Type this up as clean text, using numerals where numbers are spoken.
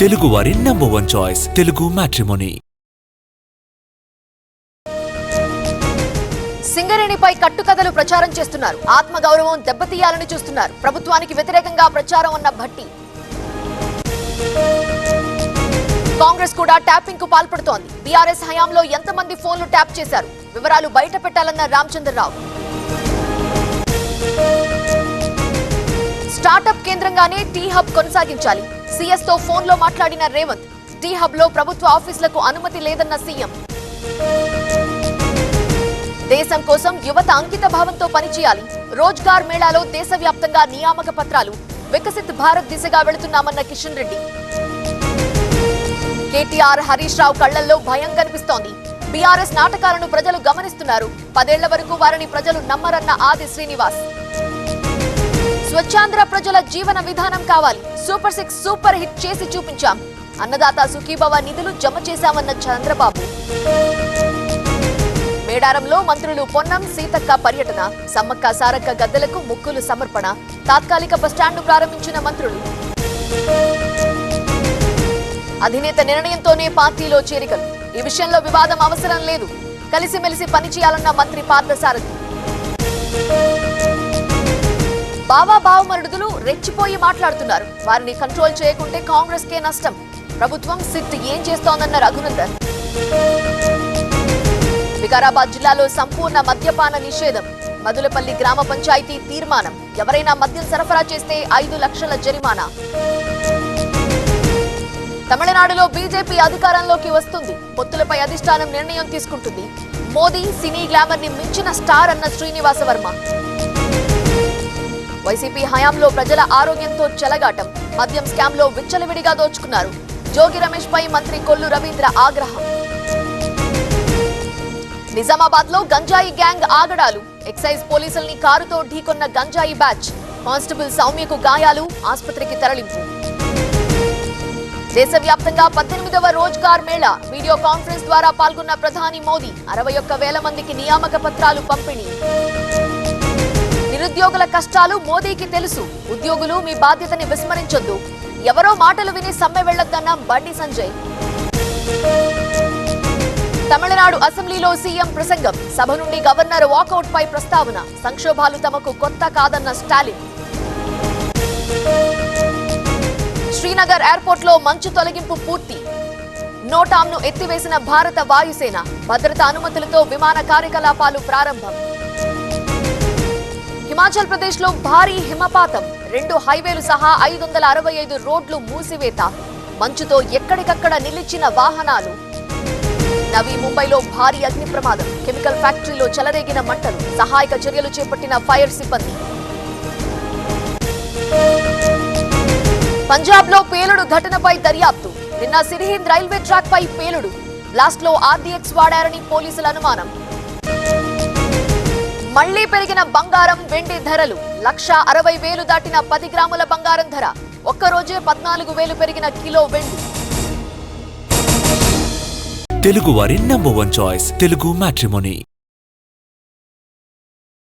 తెలుగువారి #1 choice Telugu matrimony. సింగరేణిపై కట్టుకథలు ప్రచారం చేస్తున్నారు. ఆత్మగౌరవం దెబ్బతీయాలని చూస్తున్నారు. ప్రభుత్వానికి వ్యతిరేకంగా ప్రచారం అన్న భట్టి. కాంగ్రెస్ కూడా ట్యాపింగ్ కు పాల్పడుతోంది. బీఆర్ఎస్ హయాంలో ఎంతమంది ఫోన్లు ట్యాప్ చేశారు, వివరాలు బయట పెట్టాలన్న రామచంద్రరావు. స్టార్టప్ కేంద్రంగానే టీ హబ్ కొనసాగించాలి. సీఎస్ తో ఫోన్ లో మాట్లాడిన రేవంత్. టీ హబ్ లో ప్రభుత్వ ఆఫీసులకు అనుమతి లేదన్న సీఎం. దేశం కోసం యువత అంకిత భావంతో పనిచేయాలి. రోజ్గార్ మేళాలో దేశవ్యాప్తంగా నియామక పత్రాలు. వికసిత్ భారత్ దిశగా వెళుతున్నామన్న కిషన్ రెడ్డి. కేటీఆర్, హరీష్ రావు కళ్లల్లో భయం కనిపిస్తోంది. బీఆర్ఎస్ నాటకాలను ప్రజలు గమనిస్తున్నారు. 10 ఏళ్ల వరకు వారిని ప్రజలు నమ్మరన్న ఆది శ్రీనివాస్. స్వచ్ఛాంధ్ర ప్రజల జీవన విధానం కావాలి. సూపర్ 6 సూపర్ హిట్ చేసి చూపించాం. అన్నదాత సుఖీభవ నిధులు జమ చేశామన్న చంద్రబాబు. మేడారంలో మంత్రులు పొన్నం, సీతక్క పర్యటన. సమ్మక్క సారక్క గద్దెలకు ముక్కులు సమర్పణ. తాత్కాలిక బస్టాండ్ ప్రారంభించిన మంత్రులు. అధినేత నిర్ణయంతోనే పార్టీలో చేరికలు. ఈ విషయంలో వివాదం అవసరం లేదు. కలిసిమెలిసి పనిచేయాలన్న మంత్రి పార్థసారథి. బావమరుదులు రెచ్చిపోయి మాట్లాడుతున్నారు. వారిని కంట్రోల్ చేయకుంటే కాంగ్రెస్ కే నష్టం. ప్రభుత్వం సిట్ ఏం చేస్తోందన్న రఘునందన్. వికారాబాద్ జిల్లాలో సంపూర్ణ మద్యపాన నిషేధం. మదులపల్లి గ్రామ పంచాయతీ తీర్మానం. ఎవరైనా మద్యం సరఫరా చేస్తే 5 లక్షల జరిమానా. తమిళనాడులో బీజేపీ అధికారంలోకి వస్తుంది. పొత్తులపై అధిష్టానం నిర్ణయం తీసుకుంటుంది. మోదీ సినీ గ్లామర్ ని మించిన స్టార్ అన్న శ్రీనివాస వర్మ. వైసీపీ హయాంలో ప్రజల ఆరోగ్యంతో చెలగాటం. మద్యం స్కామ్ లో విచ్చలవిడిగా దోచుకున్నారు. జోగి రమేష్ పై మంత్రి కొల్లు రవీంద్ర ఆగ్రహం. నిజామాబాద్ లో గంజాయి గ్యాంగ్ ఆగడాలు. ఎక్సైజ్ పోలీసుల్ని కారుతో ఢీకొన్న గంజాయి బ్యాచ్. కానిస్టేబుల్ సౌమ్యకు గాయాలు. ఆసుపత్రికి తరలింపు. దేశవ్యాప్తంగా 18వ రోజ్గార్ మేళా. వీడియో కాన్ఫరెన్స్ ద్వారా పాల్గొన్న ప్రధాని మోదీ. 61,000 మందికి నియామక పత్రాలు పంపిణీ. నిరుద్యోగుల కష్టాలు మోదీకి తెలుసు. ఉద్యోగులు మీ బాధ్యతని విస్మరించొద్దు. ఎవరో మాటలు విని సమ్మె వెళ్లొద్దన్న బండి సంజయ్. తమిళనాడు అసెంబ్లీలో సీఎం ప్రసంగం. సభ నుండి గవర్నర్ వాకౌట్ పై ప్రస్తావన. సంక్షోభాలు తమకు కొత్త కాదన్న స్టాలిన్. శ్రీనగర్ ఎయిర్పోర్ట్ లో మంచు తొలగింపు పూర్తి. నోటాంను ఎత్తివేసిన భారత వాయుసేన. భద్రతా అనుమతులతో విమాన కార్యకలాపాలు ప్రారంభం. హిమాచల్ ప్రదేశ్ లో భారీ హిమపాతం. 2 హైవేలు సహా 565 రోడ్లు మూసివేత. మంచుతో ఎక్కడికక్కడ నిలిచిన వాహనాలు. నవీ ముంబైలో భారీ అగ్ని ప్రమాదం. కెమికల్ ఫ్యాక్టరీలో చెలరేగిన మంటలు. సహాయక చర్యలు చేపట్టిన ఫైర్ సిబ్బంది. పంజాబ్ లో పేలుడు ఘటనపై దర్యాప్తు. నిన్న సిరిహింద్ రైల్వే ట్రాక్ పై పేలుడు. బ్లాస్ట్ లో RDX వాడారని పోలీసుల అనుమానం. మళ్లీ పెరిగిన బంగారం, వెండి ధరలు. 1,60,000 దాటిన 10 గ్రాముల బంగారం ధర. ఒక్కరోజే 14,000 పెరిగిన కిలో వెండి. తెలుగువారి #1 చాయిస్ తెలుగు మ్యాట్రిమోనీ.